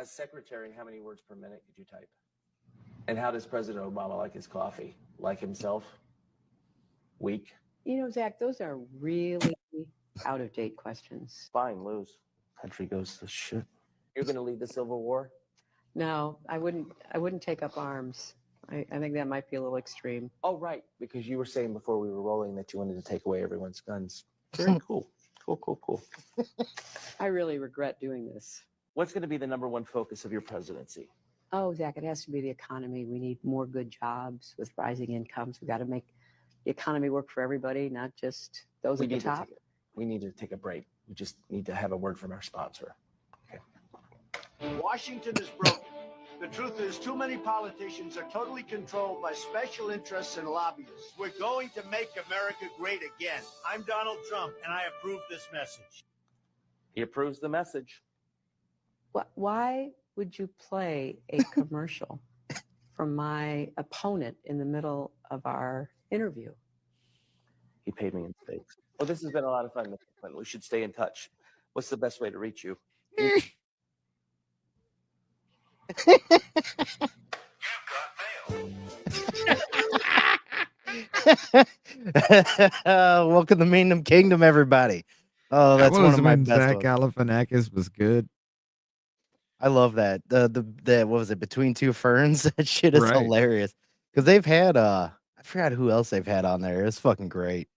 As secretary, how many words per minute could you type? And how does President Obama like his coffee? Like himself? Weak? You know, Zach, those are really out-of-date questions. Fine, lose. Country goes to shit. You're going to lead the Civil War? No, I wouldn't take up arms. I think that might be a little extreme. Oh, right. Because you were saying before we were rolling that you wanted to take away everyone's guns. Very cool. Cool. I really regret doing this. What's going to be the number one focus of your presidency? Oh, Zach, it has to be the economy. We need more good jobs with rising incomes. We've got to make the economy work for everybody, not just those at the top. We need to take a break. We just need to have a word from our sponsor. Okay. Washington is broken. The truth is, too many politicians are totally controlled by special interests and lobbyists. We're going to make America great again. I'm Donald Trump, and I approve this message. He approves the message. Why would you play a commercial from my opponent in the middle of our interview? He paid me in steaks. Well, this has been a lot of fun, Mr. Clinton. We should stay in touch. What's the best way to reach you? Welcome to Memedom Kingdom, everybody. Oh, that's one of my best Zach ones. Galifianakis was good. I love that. The what was it? Between Two Ferns. That shit is Right. hilarious. Because they've had I forgot who else they've had on there. It's fucking great.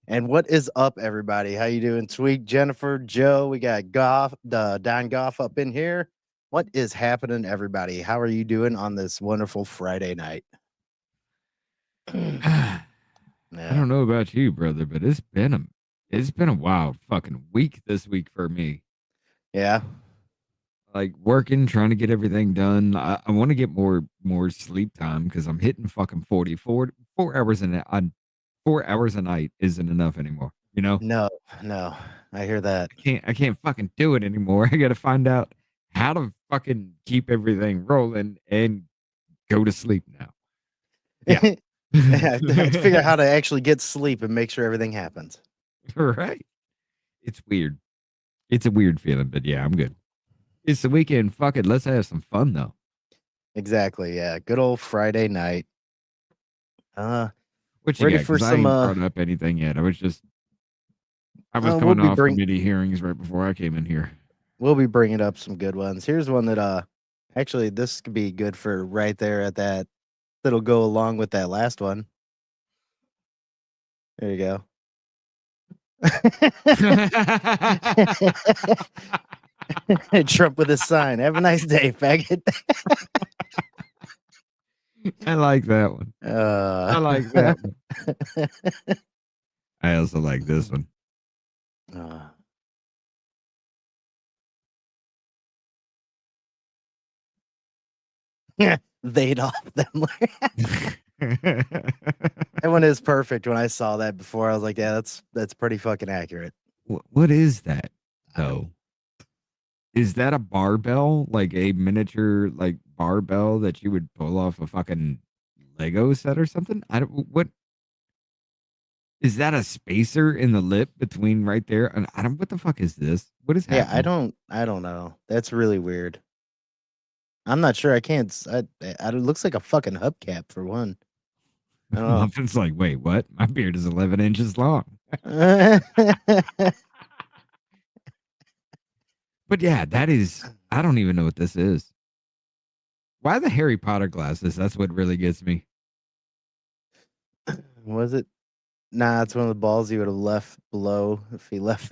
And what is up, everybody? How you doing? Tweak, Jennifer, Joe. We got Goff, Don Goff up in here. What is happening, everybody? How are you doing on this wonderful Friday night? I don't know about you, brother, but it's been a wild fucking week this week for me. Yeah. Like working, trying to get everything done. I want to get more sleep time because I'm hitting fucking 4 hours a 4 hours a night isn't enough anymore. You know? No, I hear that. I can't fucking do it anymore. I got to find out how to fucking keep everything rolling and go to sleep now. Yeah. I have to figure out how to actually get sleep and make sure everything happens. Right. It's weird. It's a weird feeling, but yeah, I'm good. It's the weekend. Fuck it. Let's have some fun though. Exactly. Yeah. Good old Friday night. What you ready got? for 'Cause I some? ain't brought up anything yet. I was coming we'll off the MIDI hearings right before I came in here. We'll be bringing up some good ones. Here's one that actually this could be good for right there at that. That'll go along with that last one. There you go. Trump with his sign. Have a nice day, faggot. I like that one. I like that one. I also like this one. They'd off them. That one is perfect. When I saw that before, I was like, yeah, that's pretty fucking accurate. What is that though? Is that a barbell, like a miniature like barbell that you would pull off a fucking Lego set or something? What is that, a spacer in the lip between right there? And what the fuck is this? What is happening? Yeah, I don't know. That's really weird. I'm not sure. I can't. It looks like a fucking hubcap for one. I don't know. Muffins like, wait, what? My beard is 11 inches long. But yeah, that is. I don't even know what this is. Why the Harry Potter glasses? That's what really gets me. Was it? Nah, it's one of the balls he would have left below if he left.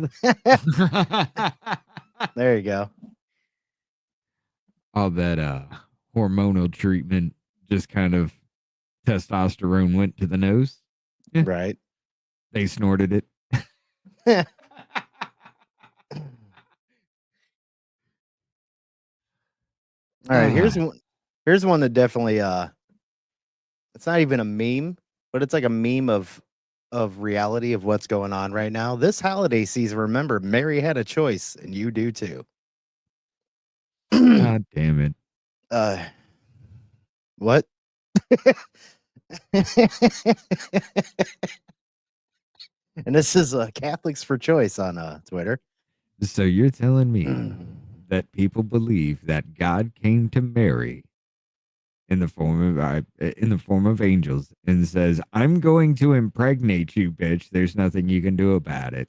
There you go. All that hormonal treatment, just kind of testosterone went to the nose. Right. They snorted it. All right, here's one that definitely it's not even a meme, but it's like a meme of reality of what's going on right now. This holiday season, remember, Mary had a choice, and you do too. God damn it. What? And this is Catholics for Choice on Twitter. So you're telling me that people believe that God came to Mary in the form of angels and says, "I'm going to impregnate you, bitch. There's nothing you can do about it."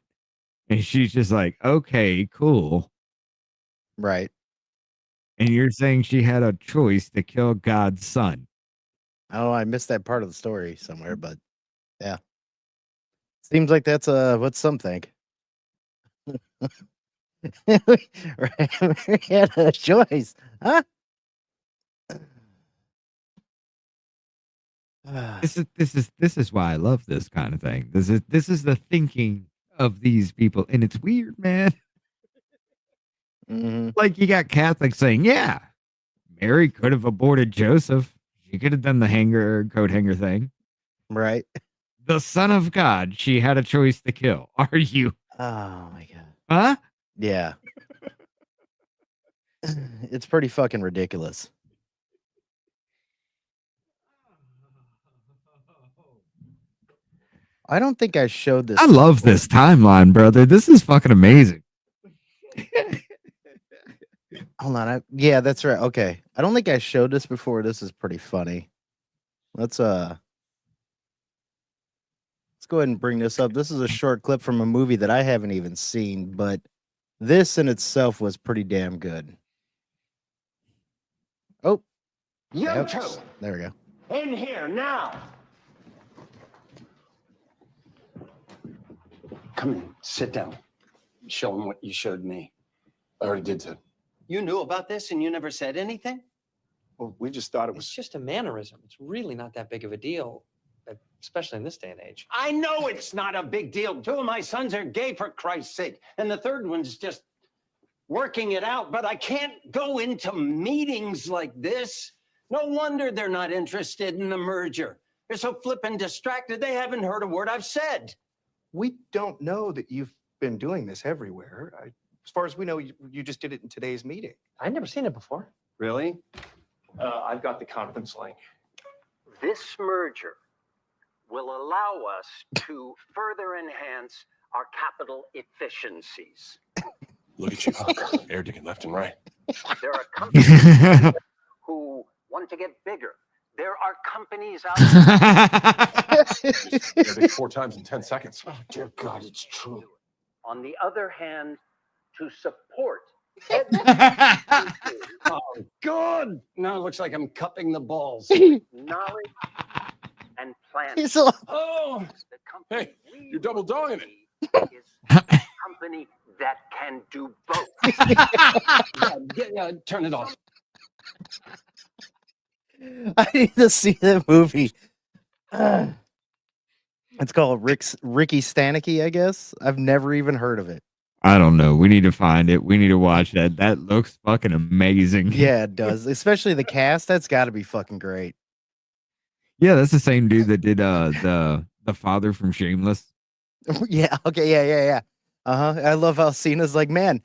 And she's just like, "Okay, cool." Right. And you're saying she had a choice to kill God's son. I don't know. I missed that part of the story somewhere, but yeah. Seems like that's what some think. Right. Mary had a choice. Huh? This is why I love this kind of thing. This is the thinking of these people, and it's weird, man. Mhm. Like you got Catholics saying, "Yeah, Mary could have aborted Joseph. She could have done the coat hanger thing. Right. The Son of God, she had a choice to kill." Are you? Oh my god. Huh? Yeah. It's pretty fucking ridiculous. I don't think I showed this. I love before. this timeline, brother. This is fucking amazing. Hold on. Yeah, that's right. Okay. I don't think I showed this before. This is pretty funny. Let's go ahead and bring this up. This is a short clip from a movie that I haven't even seen, but this in itself was pretty damn good. Oh, You yep. two, There we go. in here now. Come in, sit down. Show them what you showed me. I already did, Ted. You knew about this and you never said anything? Well, we just thought it It's was. just a mannerism. It's really not that big of a deal, especially in this day and age. I know it's not a big deal. Two of my sons are gay, for Christ's sake. And the third one's just working it out. But I can't go into meetings like this. No wonder they're not interested in the merger. They're so flippin' distracted, they haven't heard a word I've said. We don't know that you've been doing this everywhere. As far as we know, you just did it in today's meeting. I'd never seen it before. Really? I've got the conference link. This merger will allow us to further enhance our capital efficiencies. Look at you. Air digging left and right. There are companies who want to get bigger. There are companies out there. Air dig 4 times in 10 seconds. Oh, dear God, it's true. On the other hand, to support. Oh, God! Now it looks like I'm cupping the balls. Knowledge and planning. He's all, Oh, the company Hey, you're double dogging it. is a company that can do both. Turn it off. I need to see that movie. It's called Ricky Stanicky, I guess. I've never even heard of it. I don't know. We need to find it. We need to watch that. That looks fucking amazing. Yeah, it does. Especially the cast. That's got to be fucking great. Yeah, that's the same dude that did the father from Shameless. Yeah. Okay. Yeah. I love how Cena's like, man,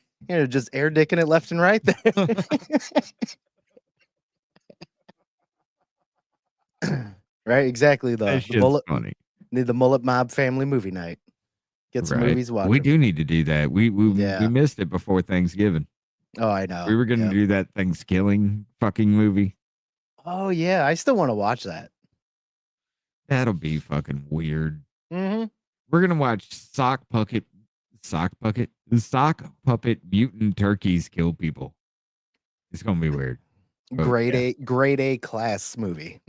just air dicking it left and right there. Right. Exactly. That The shit's mullet. funny. Need the Mullet Mob family movie night. Get some Right. movies watched. We do need to do that. We Yeah. missed it before Thanksgiving. Oh, I know. We were gonna Yep. do that Thanksgiving fucking movie. Oh yeah, I still want to watch that. That'll be fucking weird. Mm-hmm. We're gonna watch sock puppet mutant turkeys kill people. It's gonna be weird. But, Grade A class movie.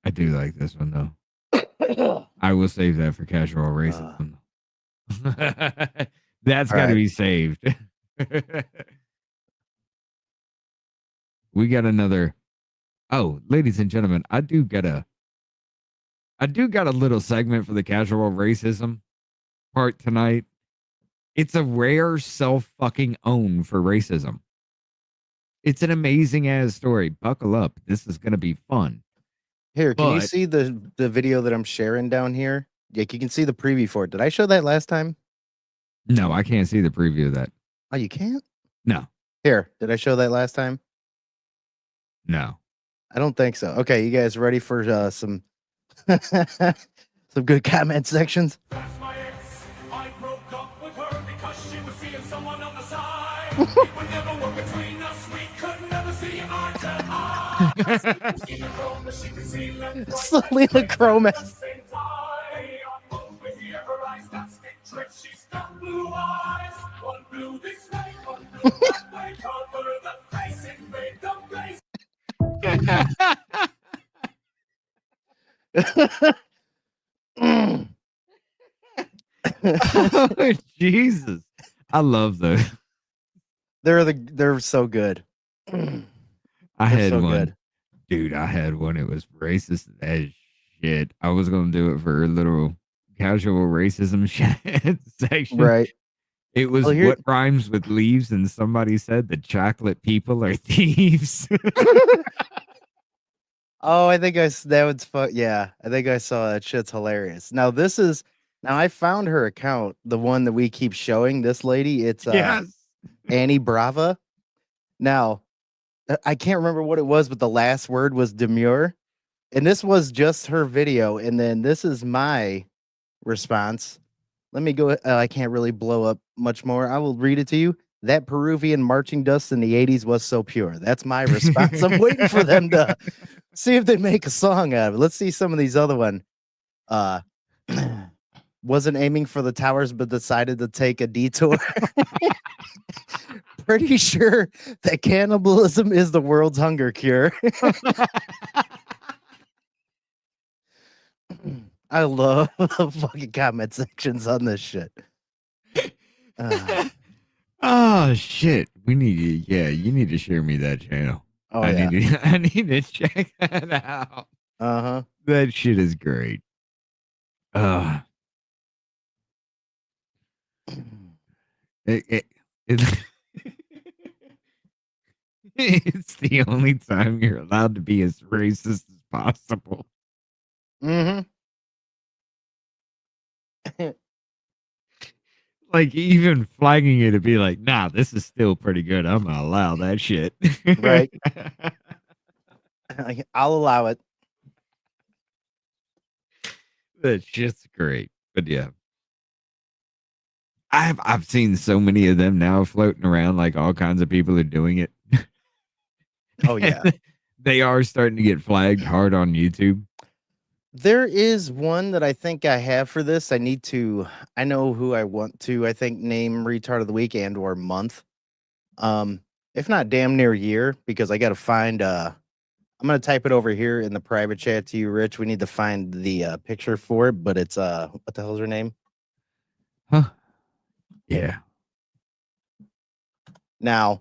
I do like this one though. I will save that for casual racism. That's got to right. be saved. We got another. Oh, ladies and gentlemen, I do got a little segment for the casual racism part tonight. It's a rare self fucking own for racism. It's an amazing ass story. Buckle up. This is going to be fun. Here, can you But- see the video that I'm sharing down here? Like you can see the preview for it. Did I show that last time? No, I can't see the preview of that. Oh, you can't? No, Here, did I show that last time? no. I don't think so. Okay, you guys ready for some Some good comment sections. That's my ex. I broke up with her because she was seeing someone on the side. It would never work between us. We could never see eye to eye. Selena Crone, but she could see left, right, Selena Crone. at the same time. On both with the ever eyes, got stick tricks. She's got blue eyes. One blue this way, one blue that way. Cover the face, invade the place. Mm. Oh, Jesus. I love those. They're so good. I They're had so one. good. Dude, I had one. It was racist as shit. I was going to do it for a little casual racism section. Right. It was Well, here- what rhymes with leaves, and somebody said the chocolate people are thieves. Oh, I think that was fun. Yeah, I think I saw that. Shit's hilarious. Now I found her account, the one that we keep showing. This lady, it's Yes. Annie Brava. Now, I can't remember what it was, but the last word was demure, and this was just her video. And then this is my response. Let me go. I can't really blow up much more. I will read it to you. That Peruvian marching dust in the 80s was so pure. That's my response. I'm waiting for them to see if they make a song out of it. Let's see some of these other one. Wasn't aiming for the towers, but decided to take a detour. Pretty sure that cannibalism is the world's hunger cure. I love the fucking comment sections on this shit. Oh shit. We need to, you need to share me that channel. Oh, I yeah. need to check that out. Uh-huh. That shit is great. It it's the only time you're allowed to be as racist as possible. Mm-hmm. Like even flagging it to be like, nah, this is still pretty good. I'm gonna allow that shit. Right. I'll allow it. That shit's great. But yeah. I've seen so many of them now floating around, like all kinds of people are doing it. Oh, yeah. They are starting to get flagged hard on YouTube. There is one that I think I have for this. I know who I want to, I think, name retard of the week and or month. If not damn near year, because I got to find, I'm going to type it over here in the private chat to you, Rich. We need to find the picture for it, but it's, what the hell's her name? Huh? Yeah. Now,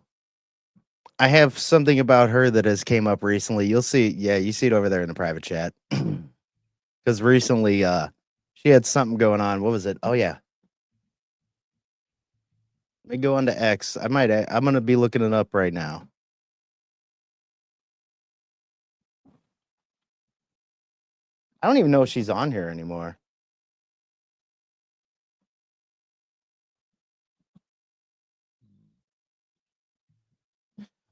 I have something about her that has came up recently. You'll see. Yeah, you see it over there in the private chat. Because recently, she had something going on. What was it? Oh, yeah. Let me go on to X. I'm going to be looking it up right now. I don't even know if she's on here anymore.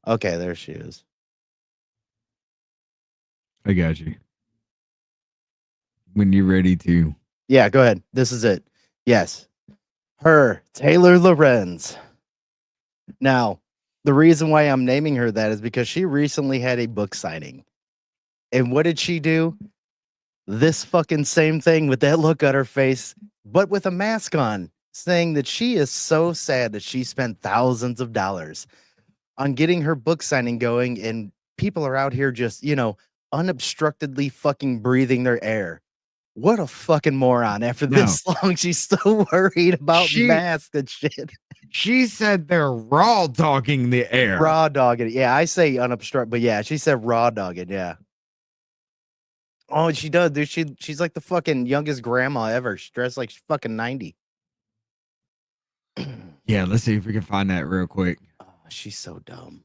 Okay, there she is. I got you. When you're ready to. Yeah, go ahead. This is it. Yes. Her, Taylor Lorenz. Now, the reason why I'm naming her that is because she recently had a book signing. And what did she do? This fucking same thing with that look on her face, but with a mask on, saying that she is so sad that she spent thousands of dollars on getting her book signing going, and people are out here just, unobstructedly fucking breathing their air. What a fucking moron. After this long, she's still worried about masks and shit. She said they're raw dogging the air. Raw dogging. Yeah, I say unobstructed, but yeah, she said raw dogging. Yeah. Oh, she does, dude. She's like the fucking youngest grandma ever. She's dressed like she's fucking 90. Yeah, let's see if we can find that real quick. Oh, she's so dumb.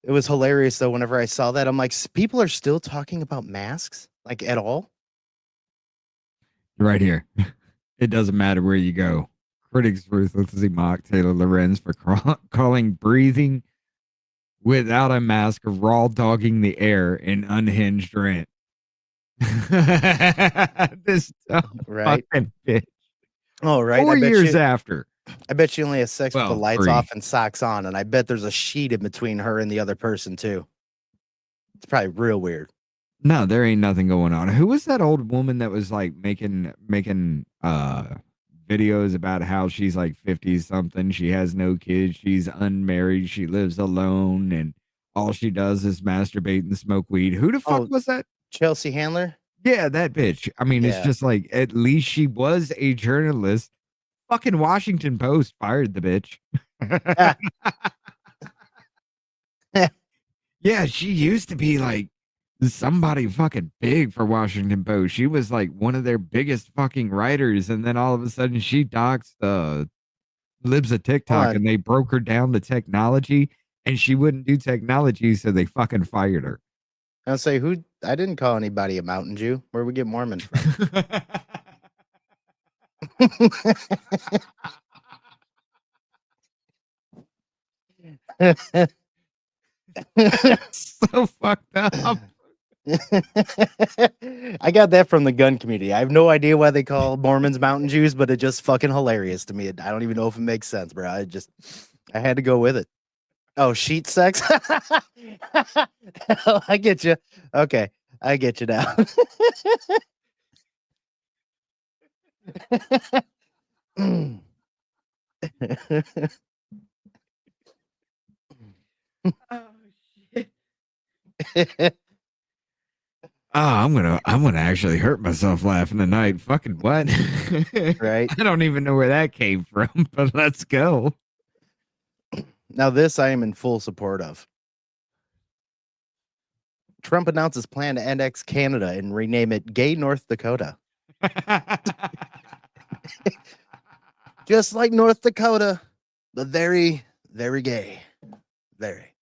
It was hilarious though. Whenever I saw that, I'm like, people are still talking about masks, like at all. Right here. It doesn't matter where you go. Critics ruthlessly mock Taylor Lorenz for calling breathing without a mask, raw dogging the air in unhinged rant. This dumb Right. fucking bitch. Oh, right. 4 years after. I bet she only has sex with the Well, lights 3. off and socks on, and I bet there's a sheet in between her and the other person too. It's probably real weird. No, there ain't nothing going on. Who was that old woman that was like making videos about how she's like 50 something, she has no kids, she's unmarried, she lives alone, and all she does is masturbate and smoke weed. Who the fuck Oh, was that? Chelsea Handler? Yeah, that bitch. I mean, it's Yeah. just like at least she was a journalist. Fucking Washington Post fired the bitch. Yeah, she used to be like somebody fucking big for Washington Post. She was like one of their biggest fucking writers, and then all of a sudden she doxed libs of TikTok, on. and they broke her down to technology, and she wouldn't do technology, so they fucking fired her. I'll say who I didn't call anybody a mountain Jew. Where we get Mormon from? So fucked up. I got that from the gun community. I have no idea why they call Mormons mountain Jews, but it's just fucking hilarious to me. I don't even know if it makes sense, bro. I had to go with it. Oh, sheet sex? Oh, I get you. Okay, I get you now. Oh, I'm gonna actually hurt myself laughing tonight. Fucking what? Right. I don't even know where that came from, but let's go. Now, this I am in full support of. Trump announces plan to annex Canada and rename it Gay North Dakota. Just like North Dakota, but very, very gay. Very.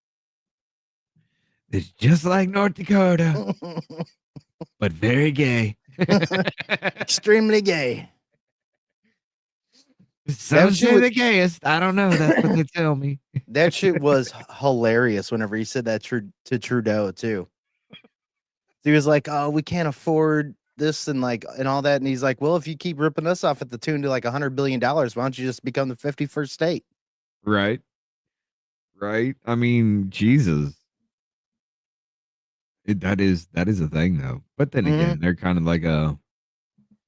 It's just like North Dakota, but very gay. Extremely gay. Some shit say was- the gayest. I don't know. That's what they tell me. That shit was hilarious whenever he said that to Trudeau, too. He was like, oh, we can't afford this and all that. And he's like, well, if you keep ripping us off at the tune to like $100 billion, why don't you just become the 51st state? Right. Right. I mean, Jesus. That is a thing though. But then again, they're kind of like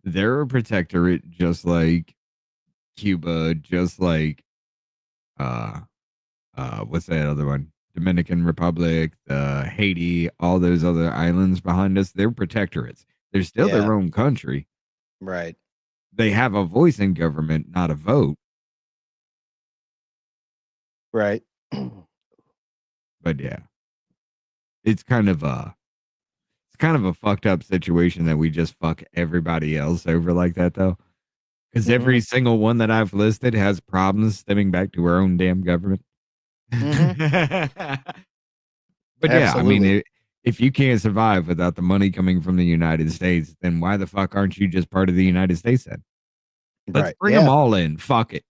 they're a protectorate, just like Cuba, just like what's that other one? Dominican Republic, Haiti, all those other islands behind us. They're protectorates. They're still Yeah. their own country. Right. They have a voice in government, not a vote. Right. But yeah, it's kind of a fucked up situation that we just fuck everybody else over like that though. Because every single one that I've listed has problems stemming back to our own damn government. But yeah, I mean, Absolutely. if you can't survive without the money coming from the United States, then why the fuck aren't you just part of the United States then? Let's Right. bring Yeah. them all in. Fuck it.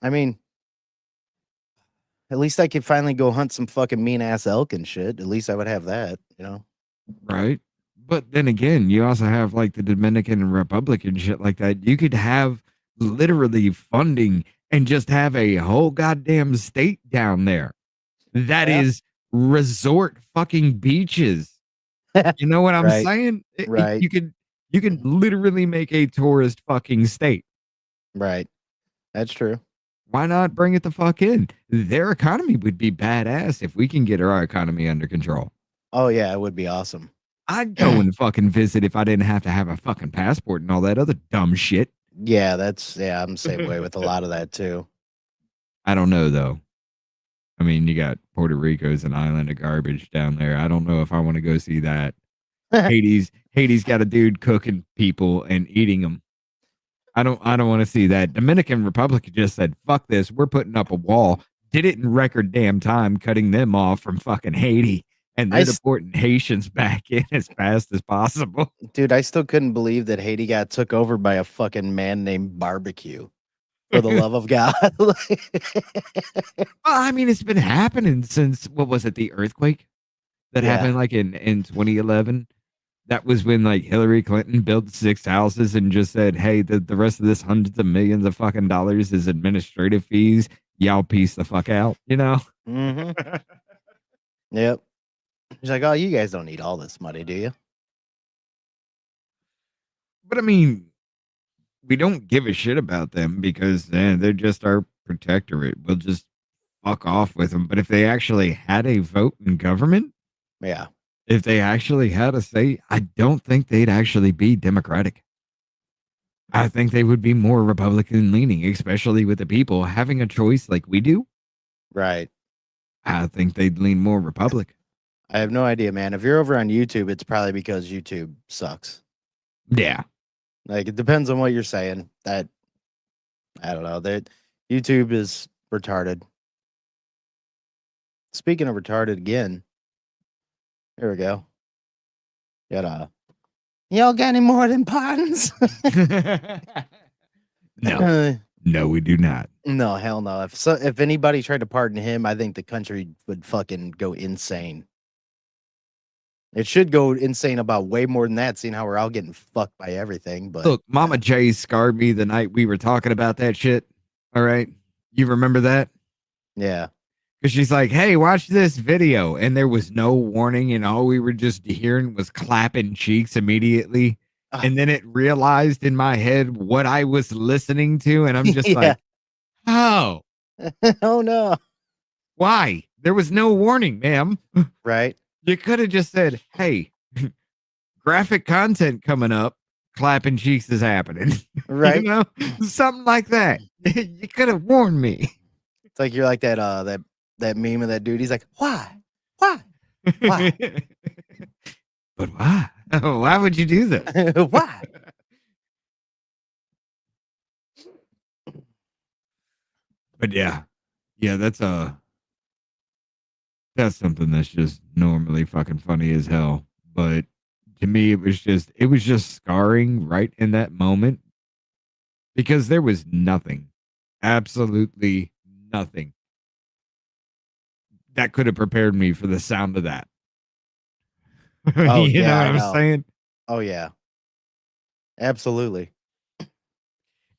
I mean, at least I could finally go hunt some fucking mean ass elk and shit. At least I would have that, you know? Right. But then again, you also have like the Dominican Republic and shit like that. You could have literally funding and just have a whole goddamn state down there that Yeah. is resort fucking beaches. You know what I'm Right. saying? Right. You could literally make a tourist fucking state. Right. That's true. Why not bring it the fuck in? Their economy would be badass if we can get our economy under control. Oh, yeah, it would be awesome. I'd go and fucking visit if I didn't have to have a fucking passport and all that other dumb shit. Yeah, I'm the same way with a lot of that too. I don't know though. I mean, you got Puerto Rico's an island of garbage down there. I don't know if I want to go see that. Haiti's got a dude cooking people and eating them. I don't want to see that. Dominican Republic just said, fuck this. We're putting up a wall. Did it in record damn time, cutting them off from fucking Haiti. And they're deporting Haitians back in as fast as possible. Dude, I still couldn't believe that Haiti got took over by a fucking man named Barbecue. For the love of God. Well, I mean, it's been happening since what was it, the earthquake that Yeah. happened like in 2011? That was when like Hillary Clinton built 6 houses and just said, "Hey, the rest of this hundreds of millions of fucking dollars is administrative fees. Y'all piece the fuck out," you know? Mm-hmm. Yep. He's like, oh, you guys don't need all this money, do you? But I mean, we don't give a shit about them because they're just our protectorate. We'll just fuck off with them. But if they actually had a vote in government, Yeah. if they actually had a say, I don't think they'd actually be Democratic. I think they would be more Republican leaning, especially with the people having a choice like we do. Right. I think they'd lean more Republican. I have no idea, man. If you're over on YouTube, it's probably because YouTube sucks. Yeah. Like, it depends on what you're saying. That, I don't know. That YouTube is retarded. Speaking of retarded again, here we go. Y'all got any more than puns? No, no, we do not. No, hell no. If anybody tried to pardon him, I think the country would fucking go insane. It should go insane about way more than that, seeing how we're all getting fucked by everything. But Look, Mama J scarred me the night we were talking about that shit. All right. You remember that? yeah. Because she's like, hey, watch this video. And there was no warning. And all we were just hearing was clapping cheeks immediately. And then it realized in my head what I was listening to. And I'm just Yeah. like, oh, Oh no. why? There was no warning, ma'am. Right. You could have just said, hey, graphic content coming up. Clapping cheeks is happening. Right. You know, something like that. You could have warned me. It's like you're like that meme of that dude. He's like, why? Why? Why? But why? Why would you do that? Why? But yeah, that's something that's just normally fucking funny as hell. But to me, it was just scarring right in that moment because there was nothing, absolutely nothing that could have prepared me for the sound of that. Oh, you yeah, know what I I'm know. saying? Oh yeah. Absolutely.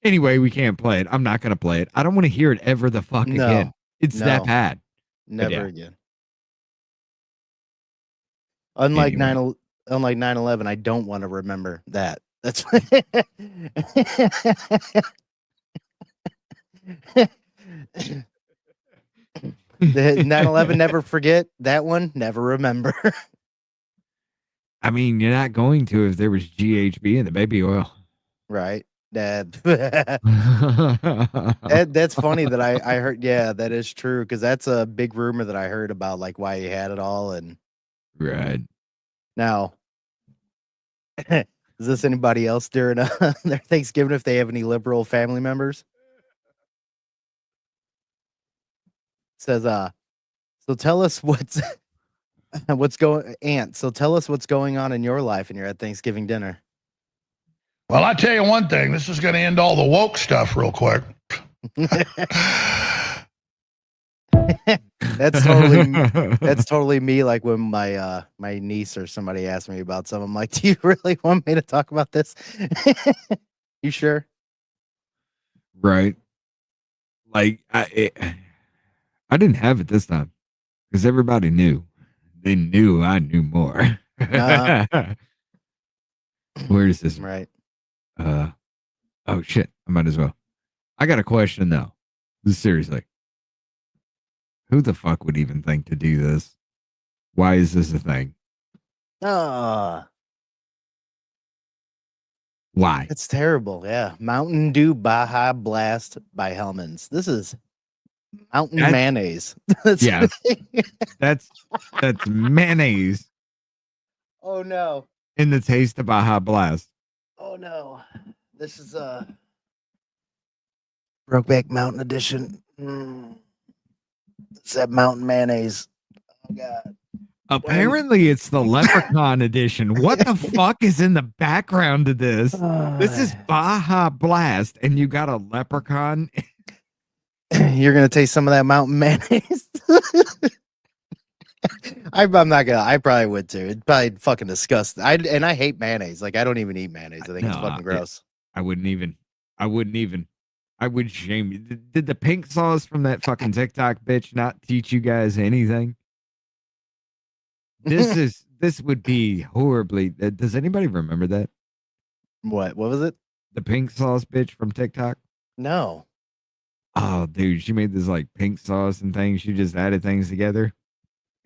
Anyway, we can't play it. I'm not gonna play it. I don't want to hear it ever the fuck No. again. It's that No. bad. Never yeah. again. Unlike Anyway. 9/11, I don't want to remember that. That's the 9/11 never forget. That one never remember. I mean, you're not going to if there was GHB in the baby oil. Right. That's funny that I heard. Yeah, that is true because that's a big rumor that I heard about, like why he had it all. And Right. now, is this anybody else during their Thanksgiving if they have any liberal family members? Says, so tell us what's going, Aunt. So tell us what's going on in your life, and you're at Thanksgiving dinner. Well, I tell you one thing. This is going to end all the woke stuff real quick. That's totally me. Like when my my niece or somebody asked me about something, I'm like, do you really want me to talk about this? You sure? Right. Like I didn't have it this time because everybody knew. They knew I knew more. Where is this? Right. Oh shit. I might as well. I got a question though. Seriously. Who the fuck would even think to do this? Why is this a thing? Why? It's terrible. Yeah. Mountain Dew Baja Blast by Hellman's. This is mountain mayonnaise. Yeah. That's mayonnaise Oh no. in the taste of Baja Blast. Oh no. This is Brokeback Mountain edition. It's that mountain mayonnaise. Oh god. Apparently, it's the Leprechaun edition. What the fuck is in the background of this? This is Baja Blast, and you got a leprechaun. You're gonna taste some of that mountain mayonnaise. I'm not gonna. I probably would too. It's probably fucking disgusting. I hate mayonnaise. Like I don't even eat mayonnaise. I think it's No, fucking gross. I wouldn't even. I would shame you. Did the pink sauce from that fucking TikTok bitch not teach you guys anything? This would be horribly. Does anybody remember that? What was it? The pink sauce bitch from TikTok? No. Oh, dude, she made this like pink sauce and things. She just added things together,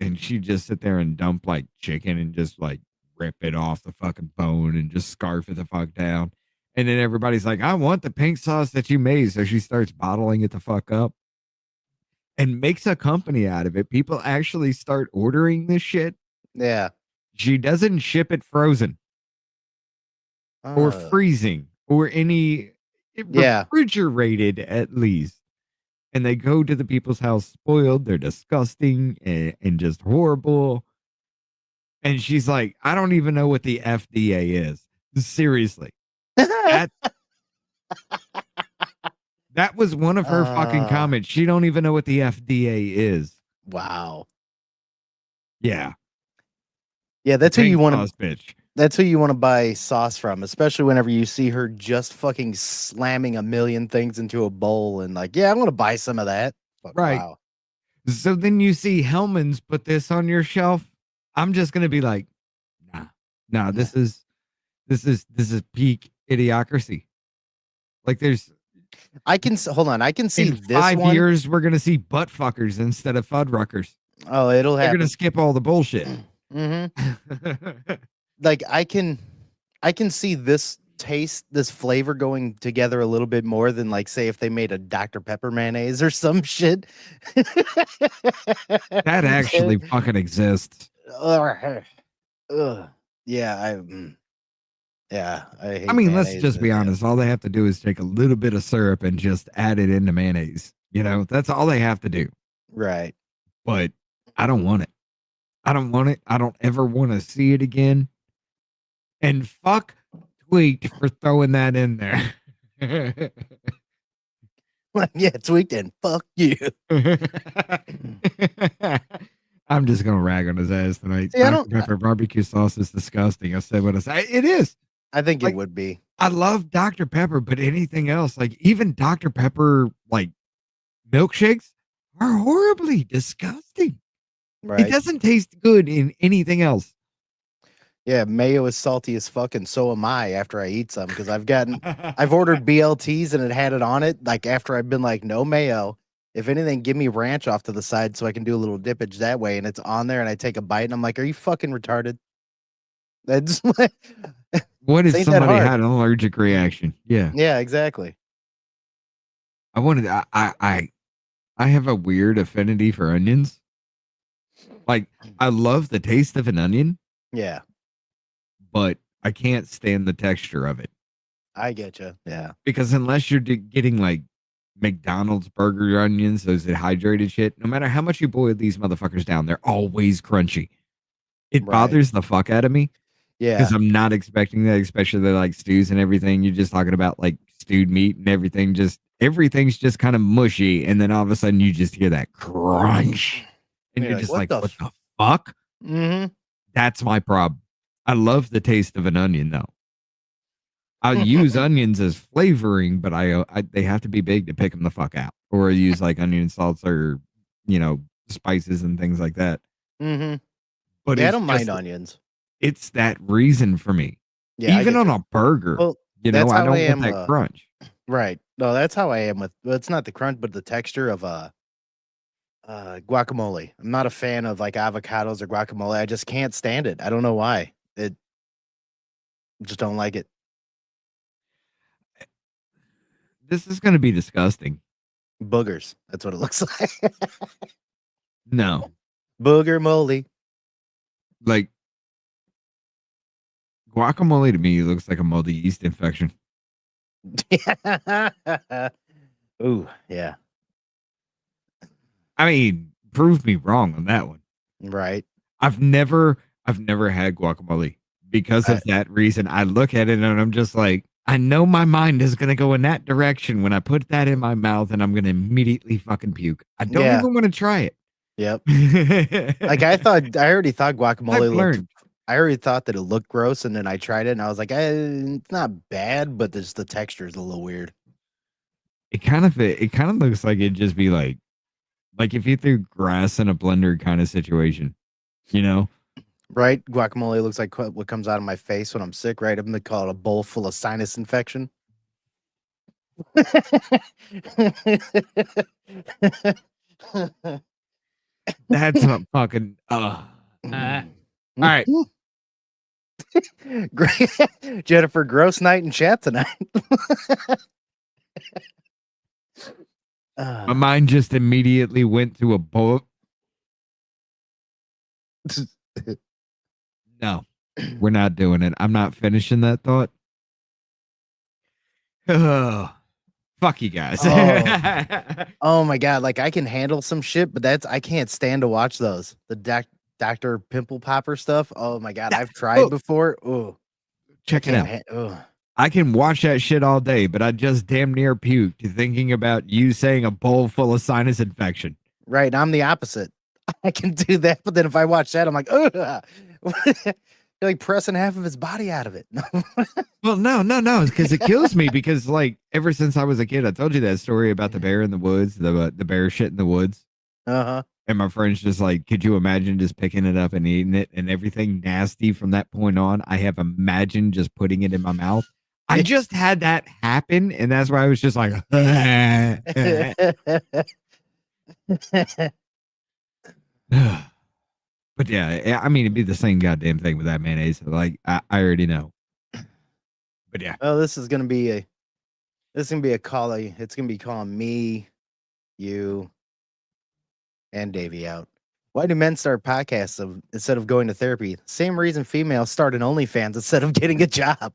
and she just sit there and dump like chicken and just like rip it off the fucking bone and just scarf it the fuck down. And then everybody's like, "I want the pink sauce that you made." So she starts bottling it the fuck up and makes a company out of it. People actually start ordering this shit. Yeah. She doesn't ship it frozen or freezing or any Yeah. refrigerated at least. And they go to the people's house spoiled. They're disgusting and just horrible. And she's like, I don't even know what the FDA is. Seriously. That was one of her fucking comments. She don't even know what the FDA is. Wow. Yeah. Yeah, that's who you want to bitch. That's who you want to buy sauce from, especially whenever you see her just fucking slamming a million things into a bowl and like, yeah, I want to buy some of that. But, Right. Wow. So then you see Hellman's put this on your shelf. I'm just gonna be like, nah, this is peak idiocracy. Like I can see in this 5 one. years we're gonna see butt fuckers instead of fuddruckers. Oh, it'll They're happen. gonna skip all the bullshit. Mm-hmm. Like I can see this flavor going together a little bit more than like say if they made a Dr. Pepper mayonnaise or some shit. That actually fucking exists. Ugh. Yeah, I hate I mean, let's mayonnaise, just be yeah. honest. All they have to do is take a little bit of syrup and just add it into mayonnaise. You know, that's all they have to do. Right. But I don't want it. I don't want it. I don't ever want to see it again. And fuck Tweaked for throwing that in there. Yeah, Tweaked and fuck you. I'm just gonna rag on his ass tonight. See, Dr. Pepper barbecue sauce is disgusting. I said what I said. It is. I think Like, it would be. I love Dr. Pepper, but anything else, like even Dr. Pepper, like milkshakes, are horribly disgusting. Right. It doesn't taste good in anything else. Yeah, mayo is salty as fuck, and so am I after I eat some because I've ordered BLTs and it had it on it. Like after I've been like, no mayo. If anything, give me ranch off to the side so I can do a little dippage that way. And it's on there, and I take a bite, and I'm like, are you fucking retarded? That's What if ain't that somebody hard. had an allergic reaction? Yeah. Yeah, exactly. I have a weird affinity for onions. Like I love the taste of an onion, Yeah, but I can't stand the texture of it. I get you. Yeah. Because unless you're getting like McDonald's burger onions, those dehydrated shit, no matter how much you boil these motherfuckers down, they're always crunchy. It Right. bothers the fuck out of me Yeah. because I'm not expecting that, especially like stews and everything. You're just talking about like stewed meat and everything. Just everything's just kind of mushy, and then all of a sudden you just hear that crunch, and You're you're like, just "What like, the "What the fuck?" Mm-hmm. That's my problem. I love the taste of an onion, though. I'll use onions as flavoring, but I they have to be big to pick them the fuck out. Or I use like onion salts or spices and things like that. Mm-hmm. But Yeah, I it's don't mind just- onions. It's that reason for me. Yeah, I Even get on you. a burger, Well, I that's how don't I want am, that crunch. Right. No, that's how I am with. Well, it's not the crunch, but the texture of guacamole. I'm not a fan of like avocados or guacamole. I just can't stand it. I don't know why. Just don't like it. This is going to be disgusting. Boogers. That's what it looks like. No, Booger moly. like guacamole to me looks like a moldy yeast infection. Ooh, yeah. I mean, prove me wrong on that one. Right. I've never had guacamole because of that reason. I look at it and I'm just like, I know my mind is gonna go in that direction when I put that in my mouth, and I'm gonna immediately fucking puke. I don't Yeah. even want to try it. Yep. Like I already thought guacamole I've looked. learned. I already thought that it looked gross, and then I tried it, and I was like, it's not bad, but the texture is a little weird. It kind of looks like it'd just be like if you threw grass in a blender kind of situation, you know? Right? Guacamole looks like what comes out of my face when I'm sick, right? I'm gonna call it a bowl full of sinus infection. That's a fucking all right. Great. Jennifer, gross night in chat tonight. My mind just immediately went to a bullet. No, we're not doing it. I'm not finishing that thought. Oh, fuck you guys. Oh my god, like I can handle some shit, but I can't stand to watch those. The Dr. Pimple Popper stuff. Oh my god, I've tried before. Oh, check it out. I can watch that shit all day, but I just damn near puked thinking about you saying a bowl full of sinus infection. Right, I'm the opposite. I can do that, but then if I watch that, I'm like, ugh. You're like pressing half of his body out of it. Well, no, because it kills me. Because like ever since I was a kid, I told you that story about the bear in the woods, the bear shit in the woods. Uh-huh. And my friend's just like, could you imagine just picking it up and eating it and everything nasty from that point on? I have imagined just putting it in my mouth. I just had that happen, and that's why I was just like, But yeah, I mean, it'd be the same goddamn thing with that mayonnaise. Like, I already know. But yeah. Oh, this is gonna be a calling. It's gonna be calling me, you, and Davey out. Why do men start podcasts instead of going to therapy? Same reason females start an OnlyFans instead of getting a job.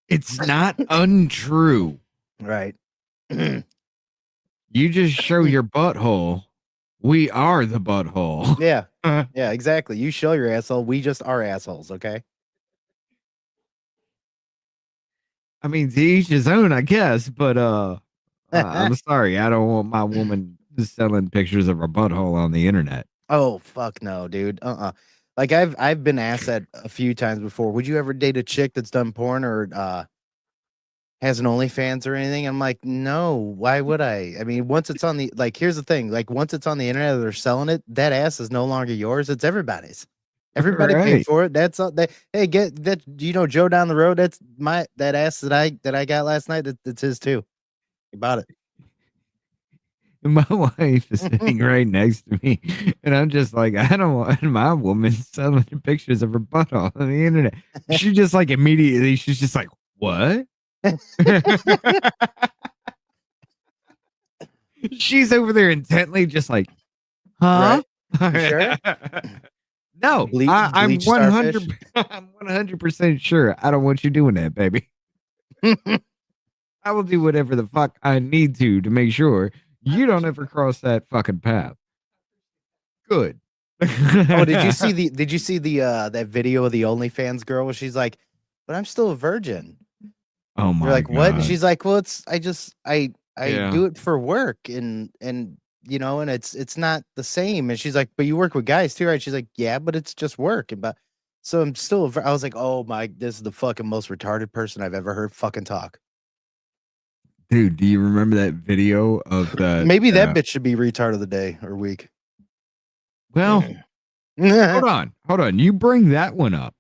It's not untrue. Right. You just show your butthole. We are the butthole. Yeah. Yeah, exactly. You show your asshole. We just are assholes, okay? I mean, to each his own, I guess, but I'm sorry. I don't want my woman selling pictures of her butthole on the internet. Oh, fuck no, dude. Like I've been asked that a few times before. Would you ever date a chick that's done porn or has an OnlyFans or anything? I'm like, no, why would I? I mean, once it's on the here's the thing, like once it's on the internet, they're selling it, that ass is no longer yours, it's everybody's. Everybody paid for it. That's all hey, get that, Joe down the road, that's that ass that I got last night, that's his too. He bought it. My wife is sitting right next to me, and I'm just like, I don't want my woman selling pictures of her butthole on the internet. She just like immediately, she's just like, what? She's over there intently, just like, huh? Right. Sure. No, I'm 100. I'm 100% sure. I don't want you doing that, baby. I will do whatever the fuck I need to make sure you don't ever cross that fucking path. Good. Oh, did you see the that video of the OnlyFans girl where she's like, but I'm still a virgin? Oh my You're like, God. what? And she's like, well, I do it for work and and it's not the same. And she's like, but you work with guys too, right? She's like, yeah, but it's just work. So I'm still, I was like, oh my, this is the fucking most retarded person I've ever heard fucking talk. Dude, do you remember that video of the maybe that bitch should be retard of the day or week? Well, hold on. You bring that one up.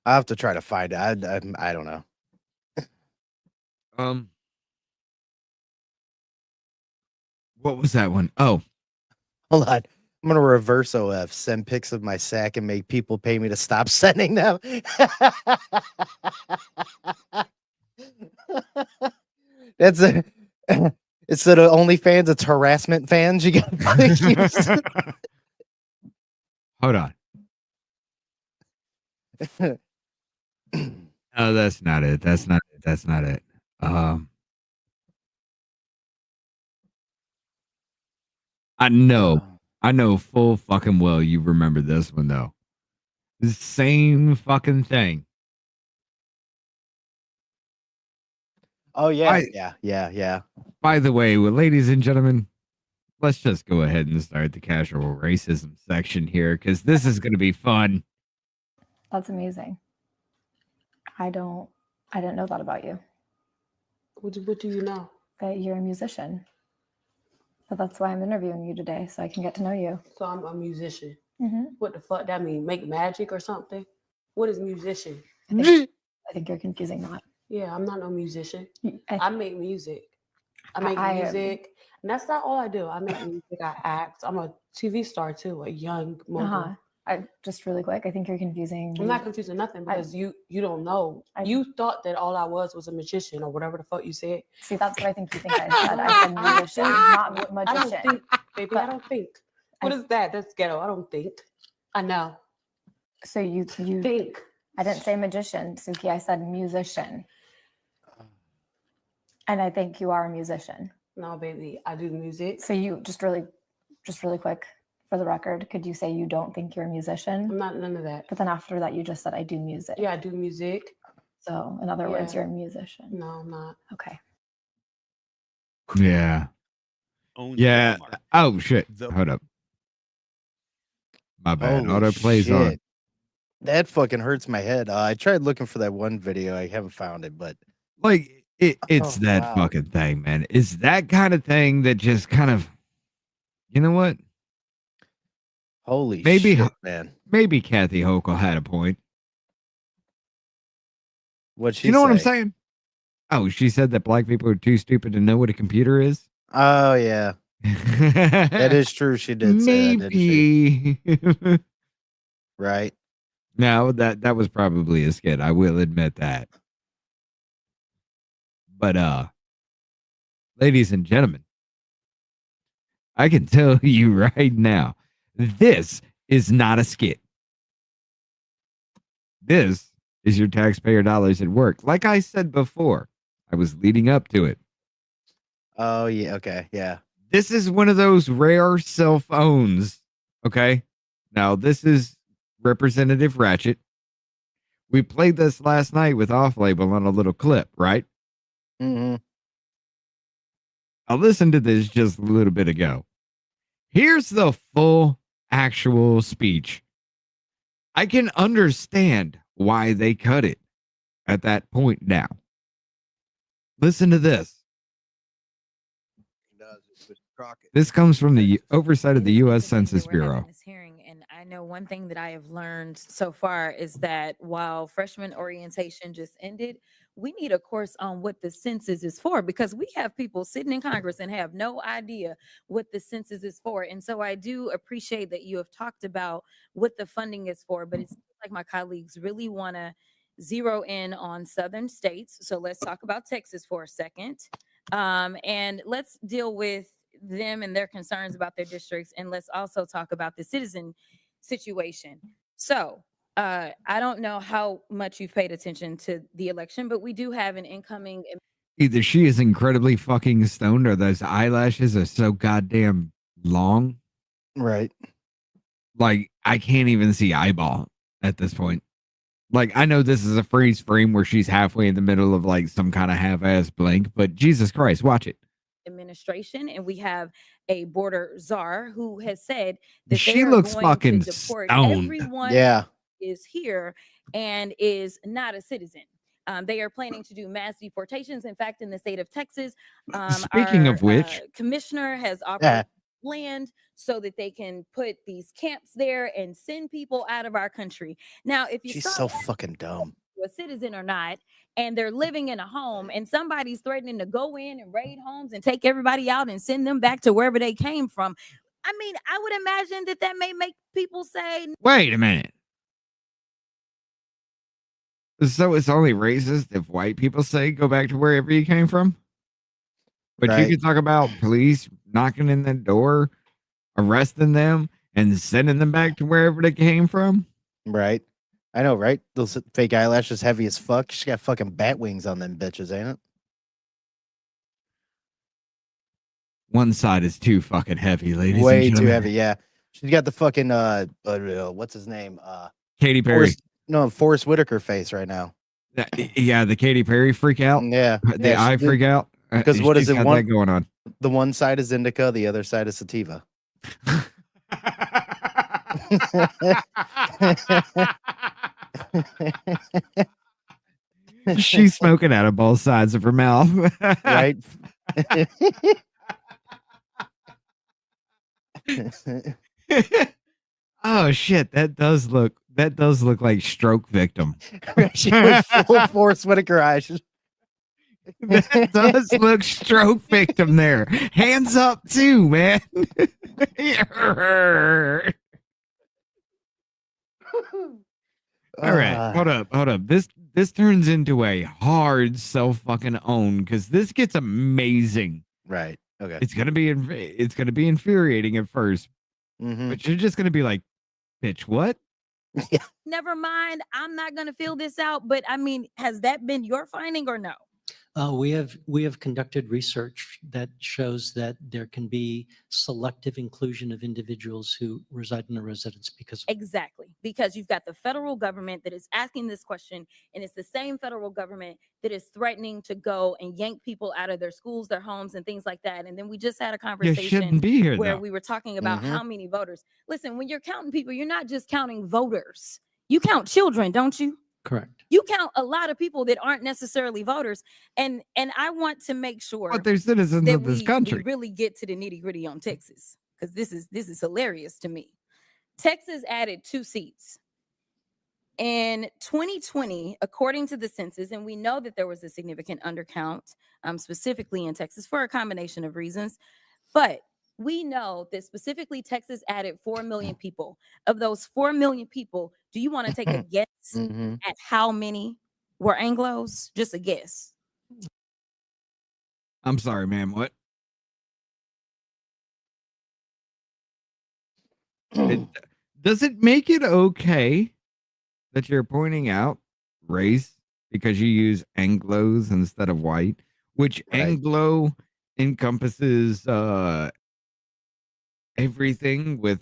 I'll have to try to find it. I don't know. What was that one? Oh, hold on. I'm gonna reverse OF, send pics of my sack, and make people pay me to stop sending them. That's a instead of OnlyFans, it's harassment fans. You got hold on. Oh, that's not it. That's not it. Um, I know full fucking well you remember this one though. The same fucking thing. Oh yeah, I- yeah. By the way, well, ladies and gentlemen, let's just go ahead and start the casual racism section here because this is going to be fun. That's amazing. I didn't know that about you, What do you know? that you're a musician. But that's why I'm interviewing you today, so I can get to know you. So I'm a musician. hmm What the fuck that mean? Make magic or something? What is musician? I think you're confusing that. Yeah, I'm not no musician. I, I make music. I make music. And that's not all I do. I make music. I act. I'm a TV star too, a young mogul. just really quick, I think you're confusing. I'm not confusing nothing because you don't know. You thought that all I was a magician or whatever the fuck you said. See, that's what I think you think I said. I said musician, not magician. I don't think, baby. I don't think. What is that? That's ghetto. I don't think. I know. So you think. I didn't say magician, Suki. I said musician. And I think you are a musician. No, baby. I do music. So you just really quick, for the record, could you say you don't think you're a musician? I'm not none of that. But then after that, you just said I do music. Yeah, I do music. So in other words, you're a musician. No, I'm not. Okay. Yeah. Yeah. Oh shit. Hold up. My bad. Holy Auto plays on. shit. That fucking hurts my head. I tried looking for that one video. I haven't found it, but Like it's that wow. fucking thing, man. It's that kind of thing that just kind of, you know what? Holy Maybe shit, man. Maybe Kathy Hochul had a point. What'd she You know what I'm say? saying? Oh, she said that black people are too stupid to know what a computer is. Oh yeah. That is true. She did say that, didn't she? Maybe. Right. No, that was probably a skit. I will admit that. But ladies and gentlemen, I can tell you right now, this is not a skit. This is your taxpayer dollars at work. Like I said before, I was leading up to it. Oh yeah. Okay. Yeah. This is one of those rare cell phones. Okay. Now, this is Representative Ratchet. We played this last night with Off Label on a little clip, right? Mm-hmm. I listened to this just a little bit ago. Here's the full actual speech. I can understand why they cut it at that point now. Listen to this. This comes from the oversight of the U.S. Census Bureau. And I know one thing that I have learned so far is that while freshman orientation just ended, we need a course on what the census is for, because we have people sitting in Congress and have no idea what the census is for. And so I do appreciate that you have talked about what the funding is for, but it's like my colleagues really want to zero in on southern states. So let's talk about Texas for a second. And let's deal with them and their concerns about their districts. And let's also talk about the citizen situation. So I don't know how much you've paid attention to the election, but we do have an incoming. Either she is incredibly fucking stoned or those eyelashes are so goddamn long. Right. Like, I can't even see eyeball at this point. Like, I know this is a freeze frame where she's halfway in the middle of like some kind of half-ass blink, but Jesus Christ, watch it. Administration, and we have a border czar who has said that she looks fucking stoned. Everyone yeah. is here and is not a citizen. They are planning to do mass deportations. In fact, in the state of Texas, speaking of which, commissioner has offered land so that they can put these camps there and send people out of our country. Now, if you she's so fucking dumb, a citizen or not, and they're living in a home and somebody's threatening to go in and raid homes and take everybody out and send them back to wherever they came from. I mean, I would imagine that may make people say, wait a minute. So it's only racist if white people say go back to wherever you came from? But you can talk about police knocking in the door, arresting them, and sending them back to wherever they came from? Right. I know, right? Those fake eyelashes heavy as fuck. She's got fucking bat wings on them bitches, ain't it? One side is too fucking heavy, ladies and Way too gentlemen. heavy. Yeah, she's got the fucking what's his name? Katy Perry. Forrest Whitaker face right now. Yeah, the Katy Perry freak out. Yeah, The eye freak out. Because what is She's it? got that going on. The one side is indica, the other side is sativa. She's smoking out of both sides of her mouth. Right? Oh shit, that does look like stroke victim. She went full Forrest Whitaker eyes. That does look stroke victim there. Hands up too, man. All right, hold up. This turns into a hard self fucking own because this gets amazing. Right. Okay. It's gonna be infuriating at first, but you're just gonna be like, bitch, what? Never mind. I'm not going to fill this out. But I mean, has that been your finding or no? We have conducted research that shows that there can be selective inclusion of individuals who reside in a residence because Exactly. Because you've got the federal government that is asking this question, and it's the same federal government that is threatening to go and yank people out of their schools, their homes, and things like that. And then we just had a conversation shouldn't be here, where though. we were talking about how many voters. Listen, when you're counting people, you're not just counting voters. You count children, don't you? correct. You count a lot of people that aren't necessarily voters, and I want to make sure But they're citizens that of this we country. really get to the nitty gritty on Texas, because this is hilarious to me. Texas added 2 seats in 2020, according to the census, and we know that there was a significant undercount, specifically in Texas for a combination of reasons, but we know that specifically Texas added 4 million people. Of those 4 million people, do you want to take a guess at how many were Anglos? Just a guess. I'm sorry, ma'am. What? Does it make it okay that you're pointing out race because you use Anglos instead of white, which Anglo encompasses everything with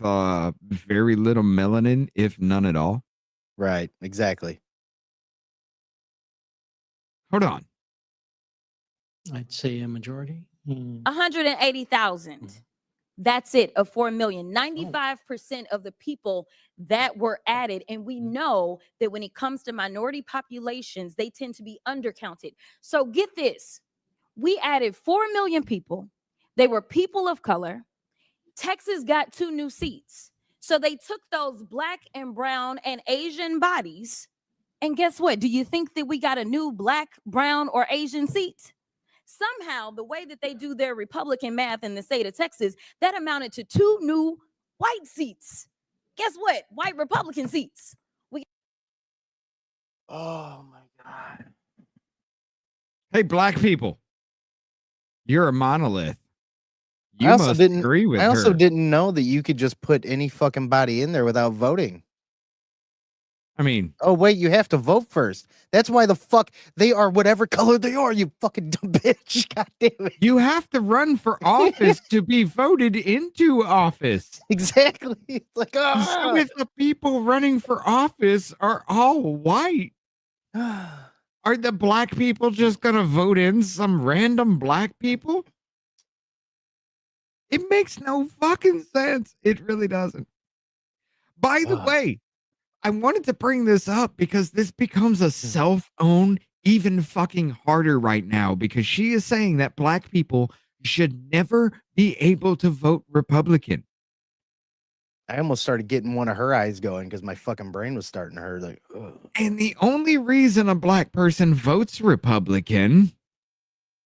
very little melanin, if none at all? Right. Exactly. Hold on. I'd say a majority. 180,000. That's it, of 4 million. 95% of the people that were added. And we know that when it comes to minority populations, they tend to be undercounted. So get this. We added 4 million people. They were people of color. Texas got 2 new seats. So they took those black and brown and Asian bodies. And guess what? Do you think that we got a new black, brown, or Asian seat? Somehow, the way that they do their Republican math in the state of Texas, that amounted to 2 new white seats. Guess what? White Republican seats. Oh my God. Hey, black people, you're a monolith. You I also must didn't agree with I also her. didn't know that you could just put any fucking body in there without voting. I mean, oh wait, you have to vote first. That's why the fuck they are whatever color they are, you fucking dumb bitch. God damn it. You have to run for office to be voted into office. Exactly. It's like, So if the people running for office are all white, are the black people just gonna vote in some random black people? It makes no fucking sense. It really doesn't. By the way, I wanted to bring this up because this becomes a self-own even fucking harder right now, because she is saying that black people should never be able to vote Republican. I almost started getting one of her eyes going because my fucking brain was starting to hurt. Like, ugh. And the only reason a black person votes Republican,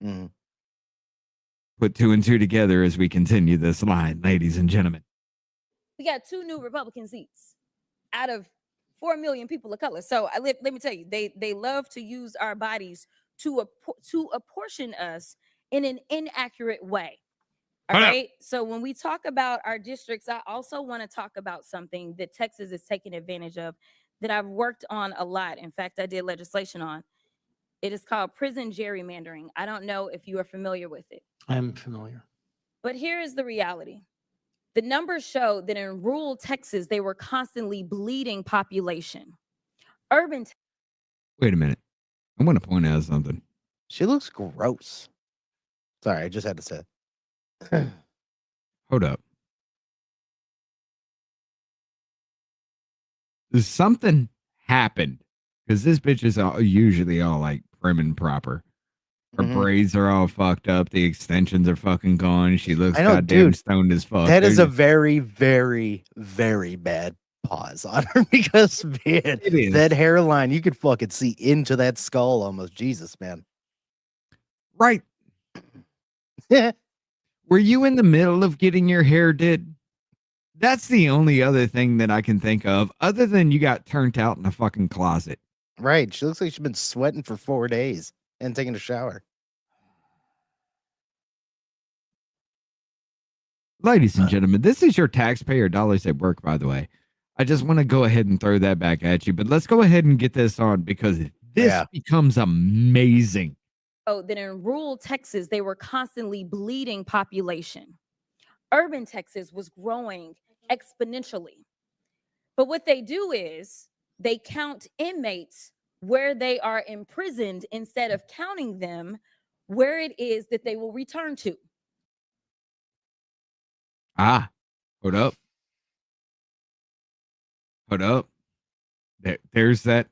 put 2 and 2 together as we continue this line, ladies and gentlemen. We got 2 new Republican seats out of 4 million people of color. So let me tell you, they love to use our bodies to apportion us in an inaccurate way. All right. So when we talk about our districts, I also want to talk about something that Texas is taking advantage of that I've worked on a lot. In fact, I did legislation on. It is called prison gerrymandering. I don't know if you are familiar with it. I'm familiar. But here is the reality. The numbers show that in rural Texas, they were constantly bleeding population. Urban. Wait a minute. I want to point out something. She looks gross. Sorry, I just had to say it. Hold up. Something happened because this bitch is usually all like prim and proper. Her braids are all fucked up. The extensions are fucking gone. She looks I know, goddamn dude, stoned as fuck. That is There's- a very, very, very bad pause on her because, man, It is. that hairline, you could fucking see into that skull almost. Jesus, man. Right. Were you in the middle of getting your hair did? That's the only other thing that I can think of, other than you got turned out in a fucking closet. Right. She looks like she's been sweating for 4 days and taking a shower. Ladies and gentlemen, this is your taxpayer dollars at work, by the way. I just want to go ahead and throw that back at you, but let's go ahead and get this on because this becomes amazing. Oh, that in rural Texas, they were constantly bleeding population. Urban Texas was growing exponentially. But what they do is they count inmates where they are imprisoned instead of counting them where it is that they will return to. Hold up. Hold up. There's that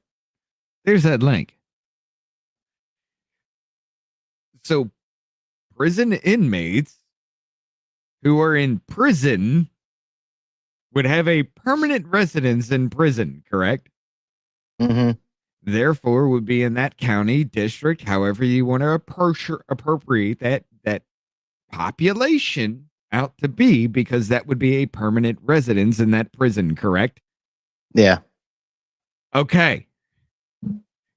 link. So prison inmates who are in prison would have a permanent residence in prison, correct? Mm-hmm. Therefore, would be in that county, district, however you want to appropriate that population out to be, because that would be a permanent residence in that prison, correct? Yeah. Okay.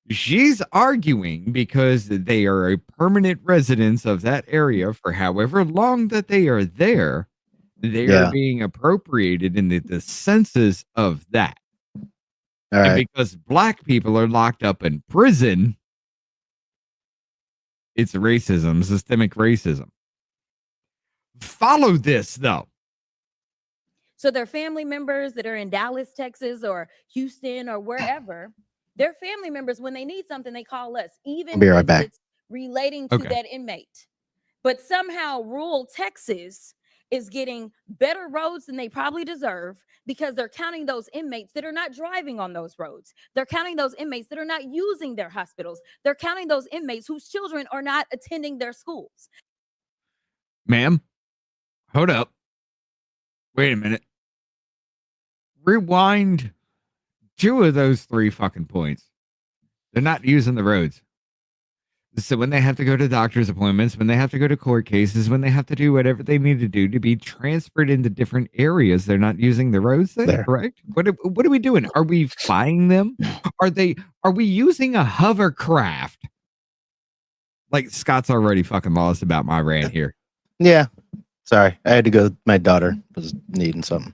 She's arguing because they are a permanent residence of that area for however long that they are there, they are being appropriated in the census of that. All and right. because black people are locked up in prison, it's racism, systemic racism. Follow this, though. So their family members that are in Dallas, Texas, or Houston, or wherever, their family members, when they need something, they call us, even I'll be right if back. it's relating to that inmate. But somehow rural Texas is getting better roads than they probably deserve because they're counting those inmates that are not driving on those roads. They're counting those inmates that are not using their hospitals. They're counting those inmates whose children are not attending their schools. Ma'am, hold up. Wait a minute. Rewind 2 of those 3 fucking points. They're not using the roads. So when they have to go to doctor's appointments, when they have to go to court cases, when they have to do whatever they need to do to be transferred into different areas, they're not using the roads then, correct? What are we doing? Are we flying them? Are we using a hovercraft? Like Scott's already fucking lost about my rant here. Yeah. Sorry. I had to go. My daughter was needing something.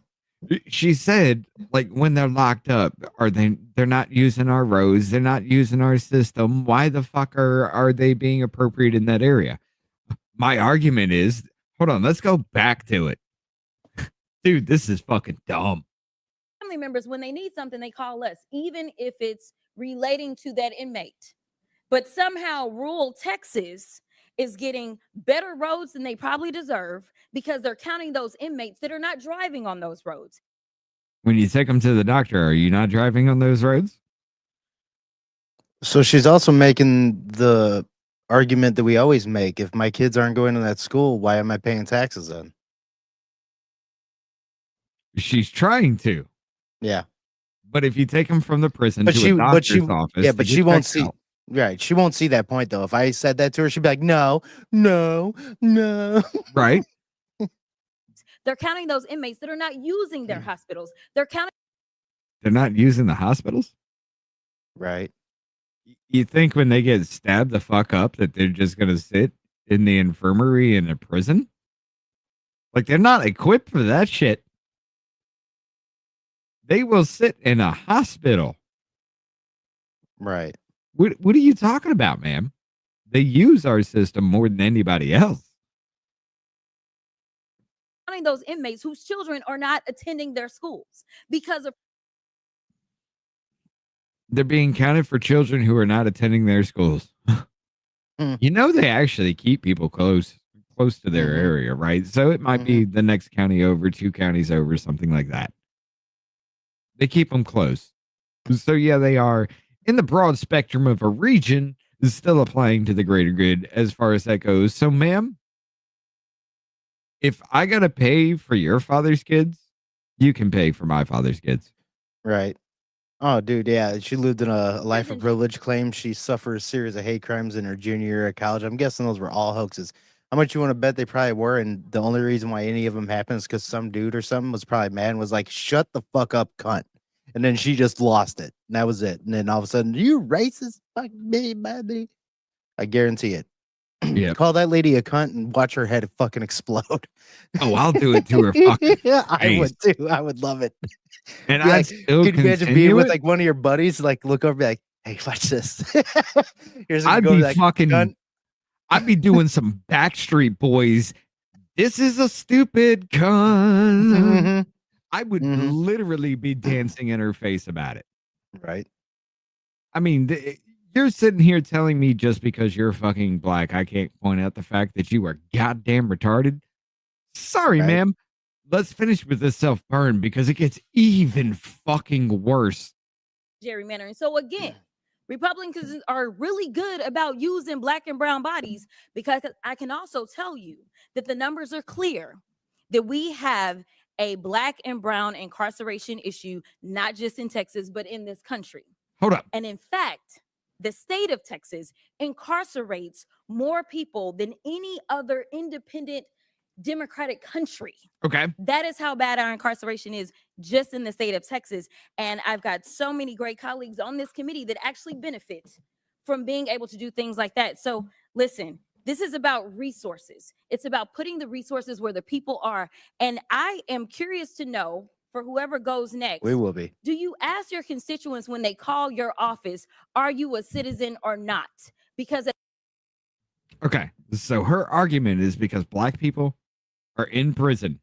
She said, like, when they're locked up, they're not using our roads, they're not using our system. Why the fuck are they being appropriate in that area? My argument is, hold on, let's go back to it. Dude, this is fucking dumb. Family members, when they need something, they call us, even if it's relating to that inmate. But somehow rural Texas is getting better roads than they probably deserve because they're counting those inmates that are not driving on those roads. When you take them to the doctor, are you not driving on those roads? So she's also making the argument that we always make. If my kids aren't going to that school, why am I paying taxes then? She's trying to. Yeah. But if you take them from the prison to a doctor's office, yeah, but she won't see. Right. She won't see that point, though. If I said that to her, she'd be like, no. Right. They're counting those inmates that are not using their hospitals. They're not using the hospitals? Right. You think when they get stabbed the fuck up that they're just going to sit in the infirmary in a prison? Like, they're not equipped for that shit. They will sit in a hospital. Right. What are you talking about, ma'am? They use our system more than anybody else. find those inmates whose children are not attending their schools because of They're being counted for children who are not attending their schools. You know, they actually keep people close to their area, right? So it might be the next county over, 2 counties over, something like that. They keep them close. So yeah, they are in the broad spectrum of a region is still applying to the greater good as far as that goes. So ma'am, if I got to pay for your father's kids, you can pay for my father's kids. Right. Oh, dude, yeah. She lived in a life of privilege, claims she suffered a series of hate crimes in her junior year of college. I'm guessing those were all hoaxes. How much you want to bet they probably were? And the only reason why any of them happened is because some dude or something was probably mad and was like, shut the fuck up, cunt. And then she just lost it. And that was it. And then all of a sudden, you racist fuck me, buddy. I guarantee it. Yeah. Call that lady a cunt and watch her head fucking explode. Oh, I'll do it to her fucking Yeah, I face. would too. I would love it. And Be I like, still could you imagine continue being with it? like one of your buddies, like look over, and be like, "Hey, watch this." Here's I'd go be like, fucking. "Cunt." I'd be doing some Backstreet Boys. This is a stupid cunt. Mhm. I would literally be dancing in her face about it. Right. I mean, you're sitting here telling me just because you're fucking black, I can't point out the fact that you are goddamn retarded. Sorry, Right. ma'am. Let's finish with this self-burn because it gets even fucking worse. gerrymandering. So again, Republicans are really good about using black and brown bodies because I can also tell you that the numbers are clear that we have a black and brown incarceration issue, not just in Texas, but in this country. Hold up. And in fact, the state of Texas incarcerates more people than any other independent democratic country. Okay. That is how bad our incarceration is just in the state of Texas. And I've got so many great colleagues on this committee that actually benefit from being able to do things like that. So listen, this is about resources. It's about putting the resources where the people are. And I am curious to know, for whoever goes next, We will be. do you ask your constituents when they call your office, are you a citizen or not? Because Okay. So her argument is because black people are in prison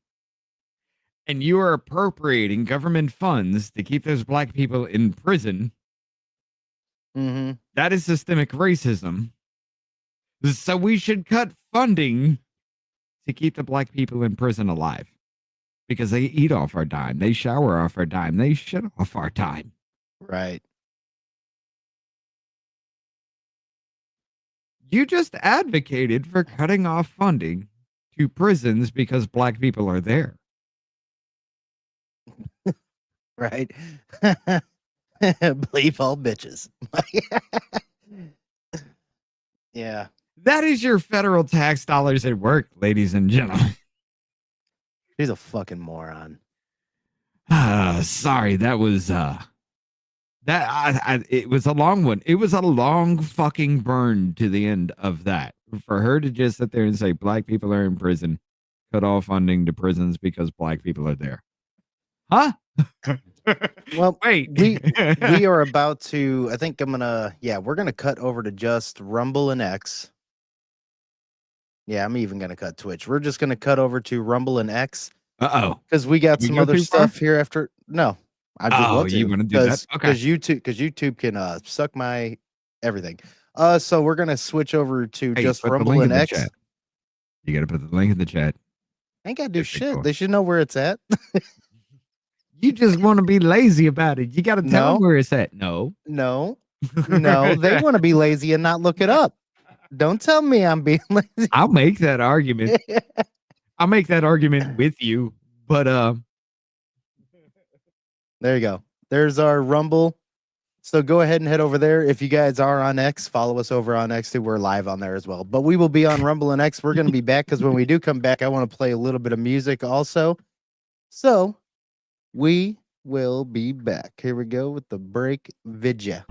and you are appropriating government funds to keep those black people in prison. That is systemic racism. So we should cut funding to keep the black people in prison alive because they eat off our dime. They shower off our dime. They shit off our dime. Right. You just advocated for cutting off funding to prisons because black people are there. Right. Believe all bitches. Yeah. That is your federal tax dollars at work, ladies and gentlemen. He's a fucking moron. Sorry, that was it was a long one. It was a long fucking burn to the end of that. For her to just sit there and say black people are in prison, cut off funding to prisons because black people are there. Huh? Well, wait. we are about to, I think we're gonna cut over to just Rumble and X. Yeah, I'm even gonna cut Twitch. We're just gonna cut over to Rumble and X. Uh-oh. Because we got We some go other too far? stuff here after. No. I just Oh, want to. you wanna do that? Okay. Because YouTube can suck my everything. So we're gonna switch over to Hey, just put the Rumble link in and the X. chat. You gotta put the link in the chat. I ain't gotta do Okay, shit. cool. They should know where it's at. You just want to be lazy about it. You gotta tell No. them where it's at. No. No. No, they want to be lazy and not look it up. Don't tell me I'm being lazy. I'll make that argument. I'll make that argument with you. But There you go. There's our Rumble. So go ahead and head over there. If you guys are on X, follow us over on X too. We're live on there as well. But we will be on Rumble and X. We're going to be back because when we do come back, I want to play a little bit of music also. So we will be back. Here we go with the break vidya.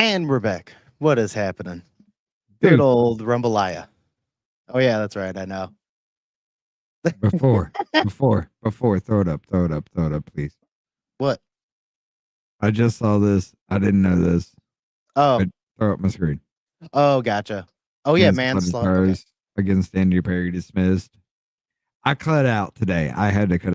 And we're back. What is happening? Good Dude. old Rumbalaya. Oh yeah, that's right. I know. Before, throw it up, please. What? I just saw this. I didn't know this. Oh, But throw up my screen. oh, gotcha. Oh yeah, manslaughter. Okay. Against Andrew Perry dismissed. I cut out today. I had to cut